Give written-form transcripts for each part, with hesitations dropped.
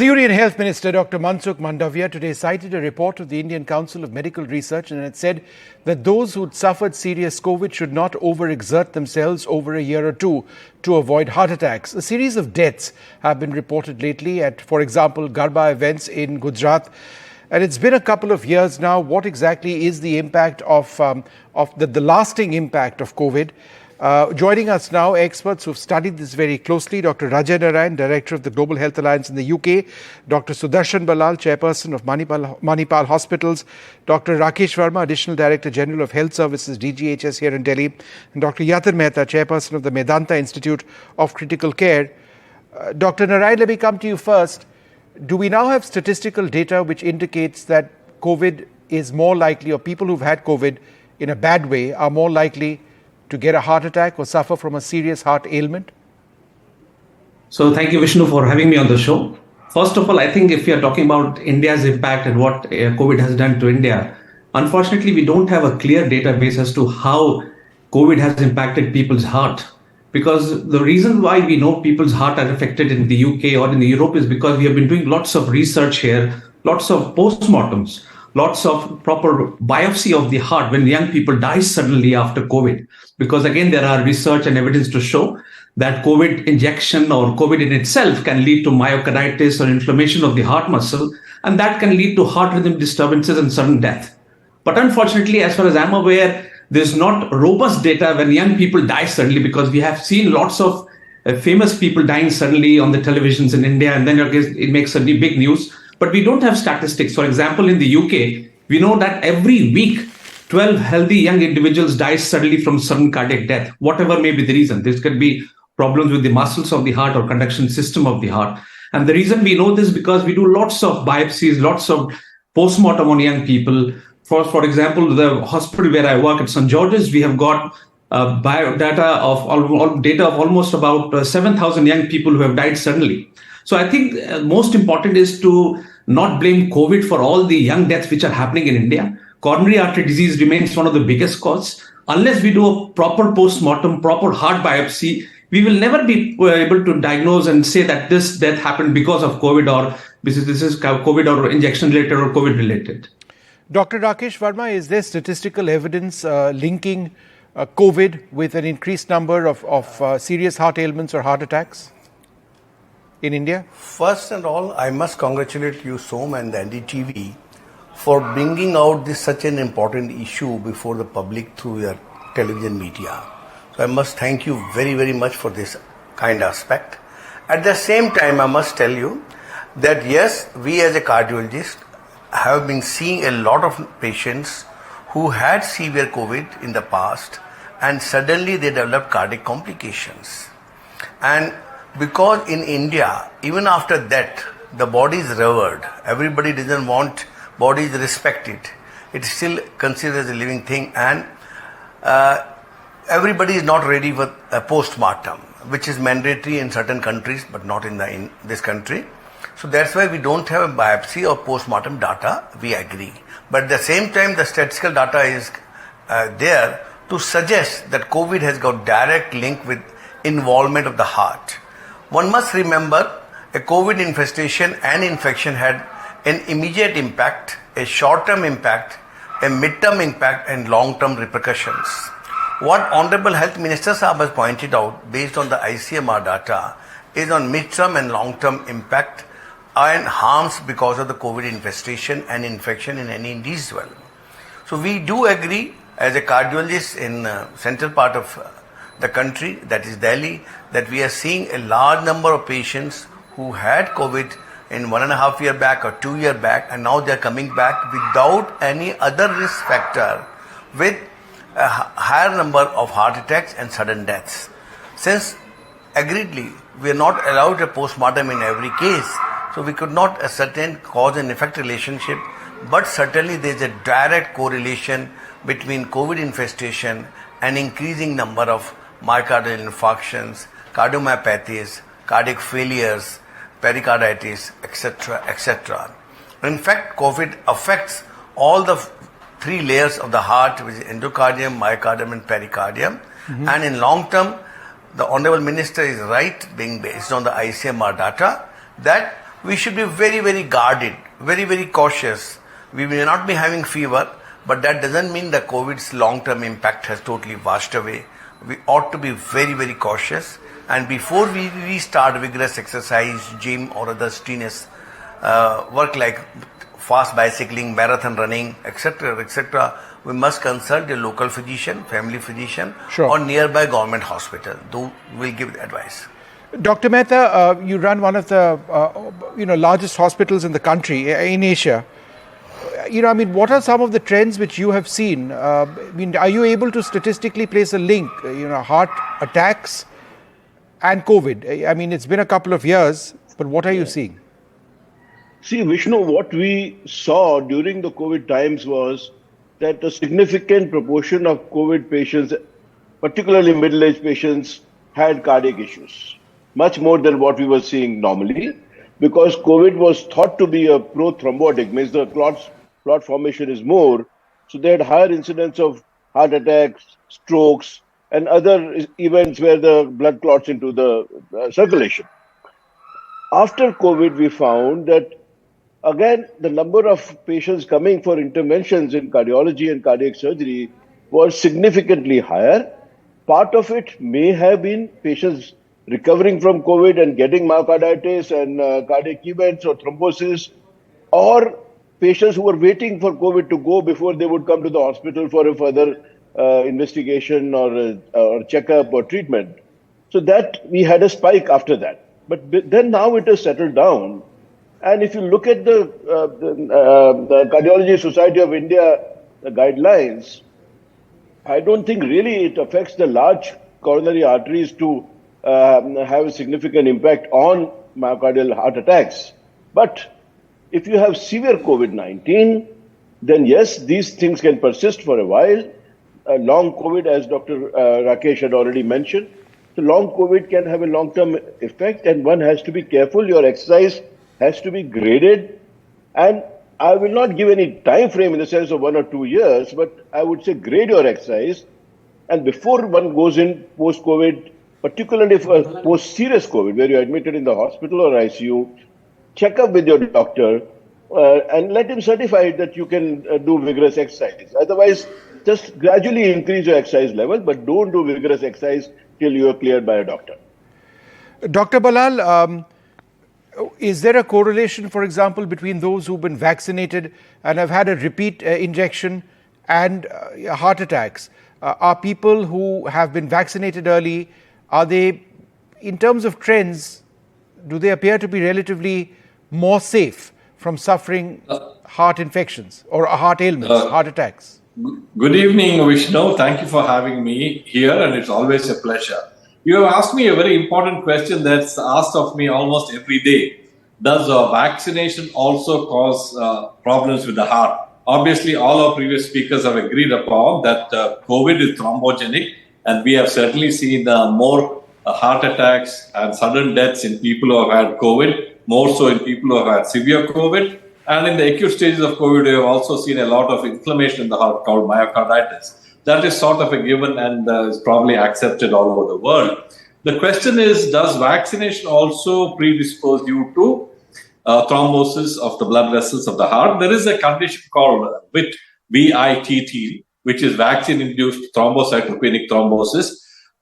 The Union Health Minister Dr. Mansukh Mandaviya today cited a report of the Indian Council of Medical Research, and it said that those who'd suffered serious COVID should not overexert themselves over a year or two to avoid heart attacks. A series of deaths have been reported lately at, for example, Garba events in Gujarat. And it's been a couple of years now. What exactly is the impact of the lasting impact of COVID? Joining us now, experts who've studied this very closely. Dr. Rajay Narayan, Director of the Global Health Alliance in the UK. Dr. Sudarshan Balal, Chairperson of Manipal Hospitals. Dr. Rakesh Verma, Additional Director General of Health Services, DGHS here in Delhi. And Dr. Yatir Mehta, Chairperson of the Medanta Institute of Critical Care. Dr. Narayan, let me come to you first. Do we now have statistical data which indicates that COVID is more likely, or people who've had COVID in a bad way are more likely to get a heart attack or suffer from a serious heart ailment? So thank you, Vishnu, for having me on the show. First of all, I think if we are talking about India's impact and what COVID has done to India, unfortunately, we don't have a clear database as to how COVID has impacted people's heart. Because the reason why we know people's heart are affected in the UK or in Europe is because we have been doing lots of research here, lots of postmortems, lots of proper biopsy of the heart when young people die suddenly after COVID. Because again, there are research and evidence to show that COVID injection or COVID in itself can lead to myocarditis or inflammation of the heart muscle, and that can lead to heart rhythm disturbances and sudden death. But unfortunately, as far as I'm aware, there's not robust data when young people die suddenly, because we have seen lots of famous people dying suddenly on the televisions in India, and then it makes a big news. But we don't have statistics. For example, in the UK, we know that every week, 12 healthy young individuals die suddenly from sudden cardiac death, whatever may be the reason. This could be problems with the muscles of the heart or conduction system of the heart. And the reason we know this is because we do lots of biopsies, lots of postmortem on young people. For example, the hospital where I work at St. George's, we have got data of almost about 7,000 young people who have died suddenly. So I think most important is to not blame COVID for all the young deaths which are happening in India. Coronary artery disease remains one of the biggest causes. Unless we do a proper post-mortem, proper heart biopsy, we will never be able to diagnose and say that this death happened because of COVID, or this is COVID or injection related or COVID related. Dr. Rakesh Verma, is there statistical evidence linking COVID with an increased number of serious heart ailments or heart attacks in India? First and all, I must congratulate you, Som, and the NDTV for bringing out this such an important issue before the public through your television media. So I must thank you very, very much for this kind aspect. At the same time, I must tell you that yes, we as a cardiologist have been seeing a lot of patients who had severe COVID in the past, and suddenly they developed cardiac complications. And because in India, even after that, the body is revered. Everybody doesn't want body is respected. It's still considered as a living thing, and everybody is not ready for a post-mortem, which is mandatory in certain countries, but not in this country. So that's why we don't have a biopsy or post-mortem data, we agree. But at the same time, the statistical data is there to suggest that COVID has got direct link with involvement of the heart. One must remember a COVID infestation and infection had an immediate impact, a short-term impact, a mid-term impact, and long-term repercussions. What Honorable Health Minister Saab has pointed out based on the ICMR data is on mid-term and long-term impact and harms because of the COVID infestation and infection in any individual. So we do agree as a cardiologist in central part of the country, that is Delhi, that we are seeing a large number of patients who had COVID in 1.5 years back or 2 years back, and now they are coming back without any other risk factor, with a higher number of heart attacks and sudden deaths. Since agreedly we are not allowed a post-mortem in every case, so we could not ascertain cause and effect relationship, but certainly there is a direct correlation between COVID infestation and increasing number of myocardial infarctions, cardiomyopathies, cardiac failures, pericarditis, etc., etc. In fact, COVID affects all the three layers of the heart, which is endocardium, myocardium, and pericardium. And in long term, the Honorable Minister is right, being based on the ICMR data, that we should be very, very guarded, very, very cautious. We may not be having fever, but that doesn't mean that COVID's long-term impact has totally washed away. We ought to be very, very cautious. And before we restart vigorous exercise, gym or other strenuous work like fast bicycling, marathon running, etc., we must consult a local physician, family physician, or nearby government hospital. Those will give advice. Dr. Mehta, you run one of the largest hospitals in the country, in Asia. What are some of the trends which you have seen? Are you able to statistically place a link, heart attacks and COVID? It's been a couple of years, but what are you seeing? See, Vishnu, what we saw during the COVID times was that a significant proportion of COVID patients, particularly middle-aged patients, had cardiac issues, much more than what we were seeing normally, because COVID was thought to be a prothrombotic, means the clot formation is more, so they had higher incidence of heart attacks, strokes, and other events where the blood clots into the circulation. After COVID, we found that again, the number of patients coming for interventions in cardiology and cardiac surgery was significantly higher. Part of it may have been patients recovering from COVID and getting myocarditis and cardiac events or thrombosis, or patients who were waiting for COVID to go before they would come to the hospital for a further investigation or checkup or treatment. So that we had a spike after that. But then now it has settled down. And if you look at the Cardiology Society of India guidelines, I don't think really it affects the large coronary arteries to have a significant impact on myocardial heart attacks. But if you have severe COVID-19, then yes, these things can persist for a while. Long COVID, as Dr. Rakesh had already mentioned, so long COVID can have a long-term effect, and one has to be careful. Your exercise has to be graded, and I will not give any time frame in the sense of 1 or 2 years, but I would say grade your exercise, and before one goes in post-COVID, particularly for post-serious COVID, where you're admitted in the hospital or ICU, check up with your doctor and let him certify that you can do vigorous exercise. Otherwise, just gradually increase your exercise level, but don't do vigorous exercise till you are cleared by a doctor. Dr. Balal, is there a correlation, for example, between those who've been vaccinated and have had a repeat injection and heart attacks? Are people who have been vaccinated early, are they, in terms of trends, do they appear to be relatively more safe from suffering heart infections or heart ailments, heart attacks? Good evening, Vishnu. Thank you for having me here, and it's always a pleasure. You have asked me a very important question that's asked of me almost every day. Does vaccination also cause problems with the heart? Obviously, all our previous speakers have agreed upon that COVID is thrombogenic, and we have certainly seen more heart attacks and sudden deaths in people who have had COVID, more so in people who have had severe COVID. And in the acute stages of COVID, we have also seen a lot of inflammation in the heart called myocarditis. That is sort of a given and is probably accepted all over the world. The question is, does vaccination also predispose you to thrombosis of the blood vessels of the heart? There is a condition called VITT, V-I-T-T, which is vaccine-induced thrombocytopenic thrombosis.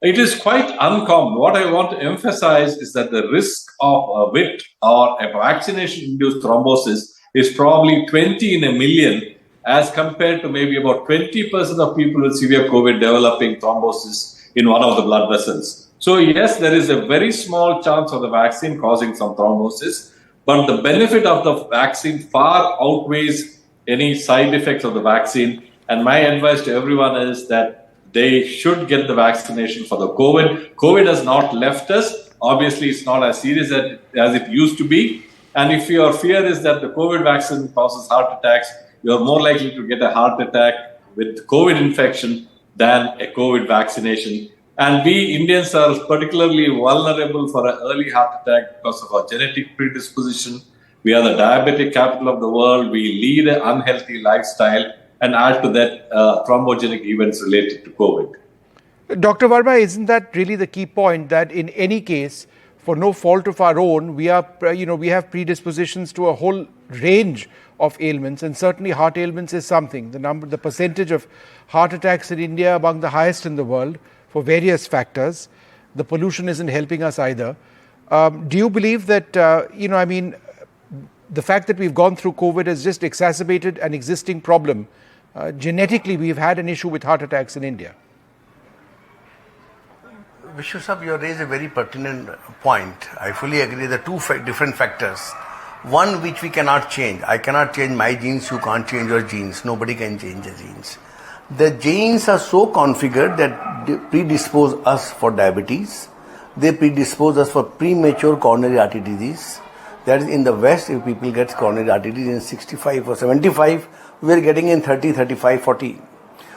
It is quite uncommon. What I want to emphasize is that the risk of VITT or a vaccination-induced thrombosis is probably 20 in a million, as compared to maybe about 20% of people with severe COVID developing thrombosis in one of the blood vessels. So yes, there is a very small chance of the vaccine causing some thrombosis, but the benefit of the vaccine far outweighs any side effects of the vaccine. And my advice to everyone is that they should get the vaccination for the COVID. COVID has not left us. Obviously, it's not as serious as it used to be. And if your fear is that the COVID vaccine causes heart attacks, you're more likely to get a heart attack with COVID infection than a COVID vaccination. And we Indians are particularly vulnerable for an early heart attack because of our genetic predisposition. We are the diabetic capital of the world. We lead an unhealthy lifestyle, and add to that thrombogenic events related to COVID. Dr. Verma, isn't that really the key point, that in any case, for no fault of our own, we have predispositions to a whole range of ailments, and certainly heart ailments is something. The percentage of heart attacks in India among the highest in the world for various factors. The pollution isn't helping us either. Do you believe that, the fact that we've gone through COVID has just exacerbated an existing problem? Genetically, we've had an issue with heart attacks in India. Vishnu Sahab, you raised a very pertinent point. I fully agree. There are two different factors. One which we cannot change. I cannot change my genes, you can't change your genes. Nobody can change the genes. The genes are so configured that they predispose us for diabetes. They predispose us for premature coronary artery disease. That is, in the West, if people get coronary artery disease in 65 or 75, we are getting in 30, 35, 40.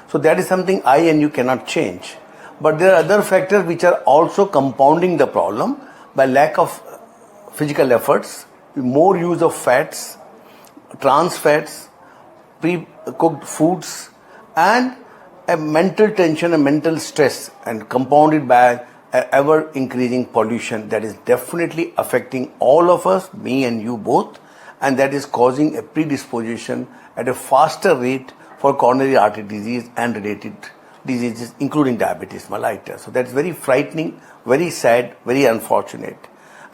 So that is something I and you cannot change. But there are other factors which are also compounding the problem by lack of physical efforts, more use of fats, trans fats, pre-cooked foods, and a mental tension and mental stress, and compounded by ever increasing pollution that is definitely affecting all of us, me and you both, and that is causing a predisposition at a faster rate for coronary artery disease and related diseases, including diabetes mellitus. So that's very frightening, very sad, very unfortunate.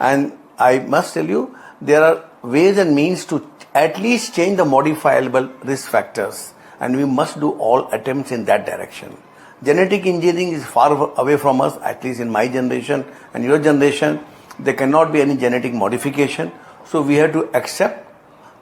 And I must tell you, there are ways and means to at least change the modifiable risk factors, and we must do all attempts in that direction. Genetic engineering is far away from us, at least in my generation and your generation. There cannot be any genetic modification. So we have to accept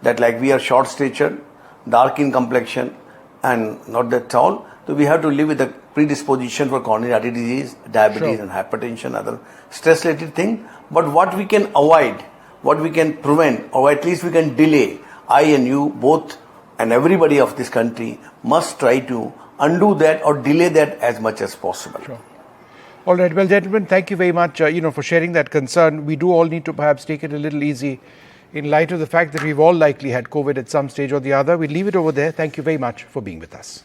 that, like, we are short statured, dark in complexion, and not that tall. So we have to live with the predisposition for coronary artery disease, diabetes, and hypertension, other stress related thing. But what we can avoid, what we can prevent, or at least we can delay, I and you both and everybody of this country must try to undo that or delay that as much as possible. Sure. All right. Well, gentlemen, thank you very much, for sharing that concern. We do all need to perhaps take it a little easy in light of the fact that we've all likely had COVID at some stage or the other. We'll leave it over there. Thank you very much for being with us.